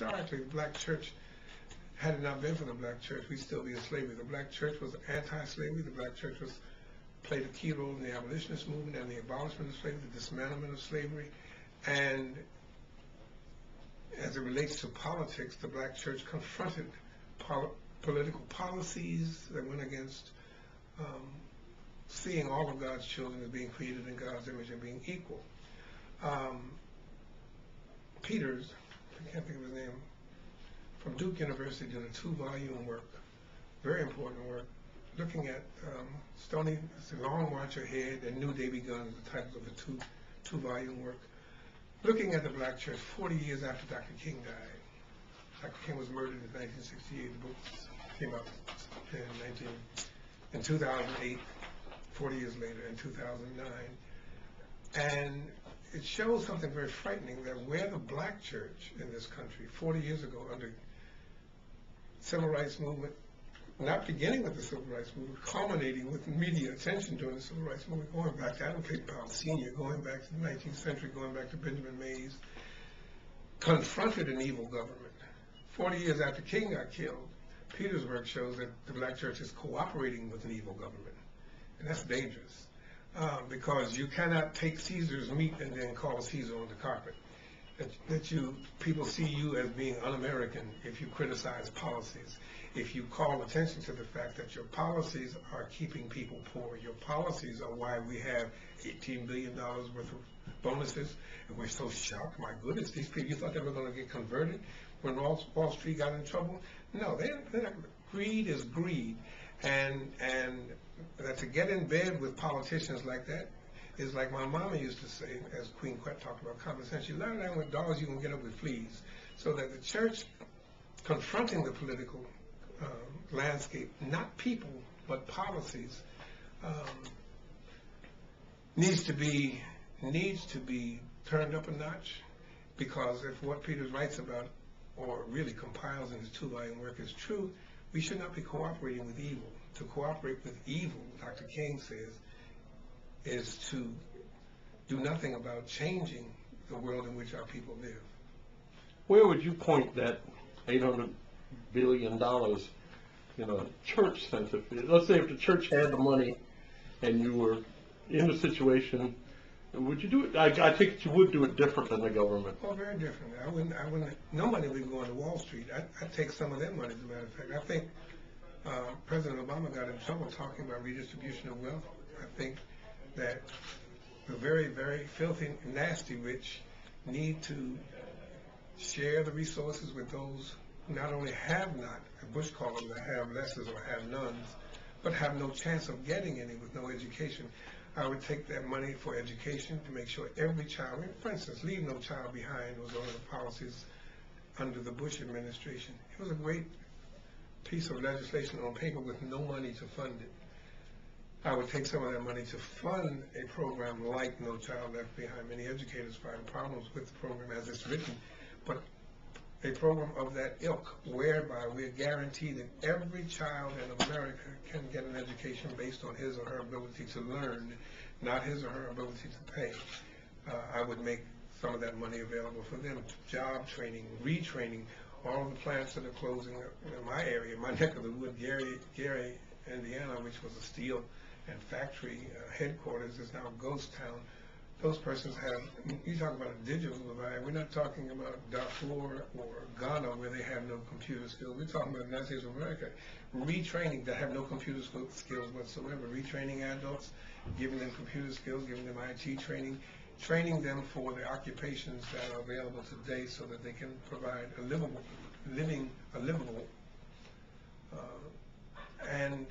historically, the black church, had it not been for the black church, we'd still be in slavery. The black church was anti-slavery. The black church played a key role in the abolitionist movement and the abolishment of slavery, the dismantlement of slavery. And as it relates to politics, the black church confronted political policies that went against seeing all of God's children as being created in God's image and being equal. Peters, I can't think of his name, from Duke University, did a 2-volume work, very important work, looking at Stony, The Long March Ahead, and New Day Begun, the titles of the two-volume work, looking at the black church 40 years after Dr. King died. Dr. King was murdered in 1968. The book came out in 2008, 40 years later, in 2009. And it shows something very frightening, that where the black church in this country 40 years ago under civil rights movement, not beginning with the civil rights movement, culminating with media attention during the civil rights movement, going back to Adam Clayton Powell Sr., going back to the 19th century, going back to Benjamin Mays, confronted an evil government. 40 years after King got killed, Peters' work shows that the black church is cooperating with an evil government. And that's dangerous, because you cannot take Caesar's meat and then call Caesar on the carpet. People see you as being un-American if you criticize policies, if you call attention to the fact that your policies are keeping people poor. Your policies are why we have $18 billion worth of bonuses, and we're so shocked. My goodness, these people, you thought they were going to get converted when Wall Street got in trouble? No, greed is greed, and to get in bed with politicians like that is like my mama used to say, as Queen Quet talked about common sense. You learn that with dogs, you can get up with fleas. So that the church, confronting the political landscape, not people, but policies, needs to be turned up a notch, because if what Peters writes about, or really compiles in his 2-volume work, is true, we should not be cooperating with evil. To cooperate with evil, Dr. King says, is to do nothing about changing the world in which our people live. Where would you point that $800 billion in a church sense? Let's say if the church had the money and you were in the situation, would you do it? I think you would do it different than the government. Well, very different. I wouldn't. No money would go into Wall Street. I'd take some of that money, as a matter of fact. I think President Obama got in trouble talking about redistribution of wealth. I think that the very, very filthy, nasty rich need to share the resources with those who not only have not, Bush called them the have-lesses or have-nones, but have no chance of getting any with no education. I would take that money for education to make sure every child, for instance, Leave No Child Behind was one of the policies under the Bush administration. It was a great piece of legislation on paper with no money to fund it. I would take some of that money to fund a program like No Child Left Behind. Many educators find problems with the program as it's written, but a program of that ilk, whereby we're guaranteed that every child in America can get an education based on his or her ability to learn, not his or her ability to pay. I would make some of that money available for them. Job training, retraining, all of the plants that are closing in my area, my neck of the wood, Gary, Indiana, which was a steel and factory headquarters, is now a ghost town. Those persons have, you talk about a digital divide, we're not talking about Darfur or Ghana where they have no computer skills. We're talking about the United States of America, retraining that have no computer skills whatsoever, retraining adults, giving them computer skills, giving them IT training, training them for the occupations that are available today so that they can provide a livable and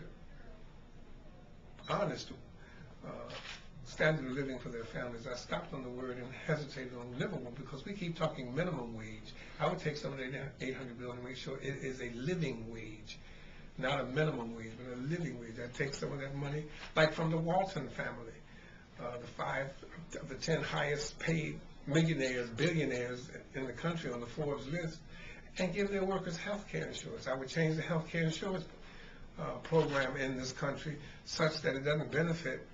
honest standard of living for their families. I stopped on the word and hesitated on livable because we keep talking minimum wage. I would take some of that $800 billion and make sure it is a living wage, not a minimum wage, but a living wage. I'd take some of that money, like from the Walton family, the 5 of the 10 highest paid millionaires, billionaires in the country on the Forbes list, and give their workers health care insurance. I would change the health care insurance program in this country such that it doesn't benefit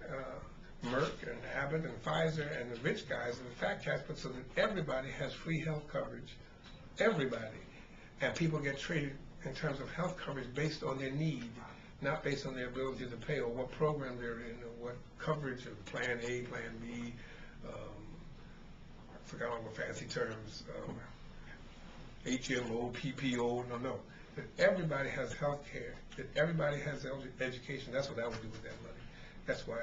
Merck and Abbott and Pfizer and the rich guys and the fat cats, but so that everybody has free health coverage. Everybody. and people get treated in terms of health coverage based on their need, not based on their ability to pay or what program they're in or what coverage of Plan A, Plan B, I forgot all the fancy terms, HMO, PPO, no. That everybody has health care, that everybody has education. That's what I would do with that money. That's why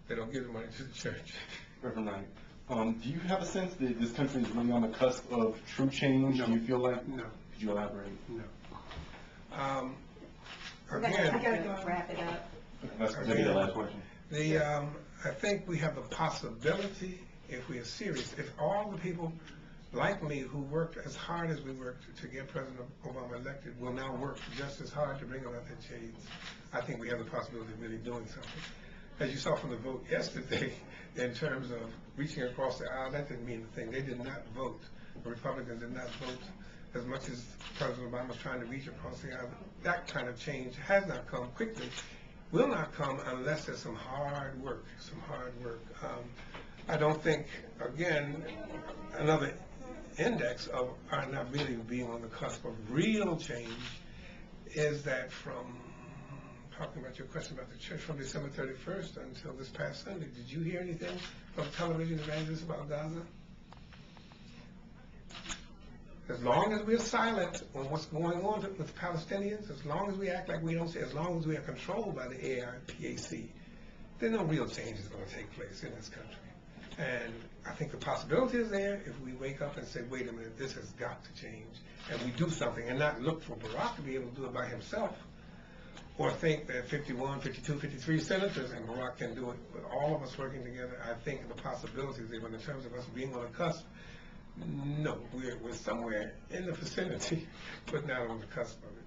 they don't give the money to the church. Reverend Wright, do you have a sense that this country is really on the cusp of true change? No. Do you feel like? No. Could you elaborate? No. I gotta wrap it up. That's gonna be the last question. I think we have the possibility, if we are serious, if all the people like me who worked as hard as we worked to get President Obama elected will now work just as hard to bring about that change, I think we have the possibility of really doing something. As you saw from the vote yesterday, in terms of reaching across the aisle, that didn't mean a thing. They did not vote. The Republicans did not vote as much as President Obama was trying to reach across the aisle. That kind of change has not come quickly, will not come unless there's some hard work, I don't think, again, another index of our not really being on the cusp of real change is that from, talking about your question about the church, from December 31st until this past Sunday, did you hear anything from television evangelists about Gaza? As long as we're silent on what's going on with the Palestinians, as long as we act like we don't see, as long as we are controlled by the AIPAC, then no real change is going to take place in this country. And I think the possibility is there if we wake up and say, wait a minute, this has got to change, and we do something, and not look for Barack to be able to do it by himself, or think that 51, 52, 53 senators and Barack can do it, but all of us working together. I think the possibility is there, but in terms of us being on the cusp, no, we're somewhere in the vicinity, but not on the cusp of it.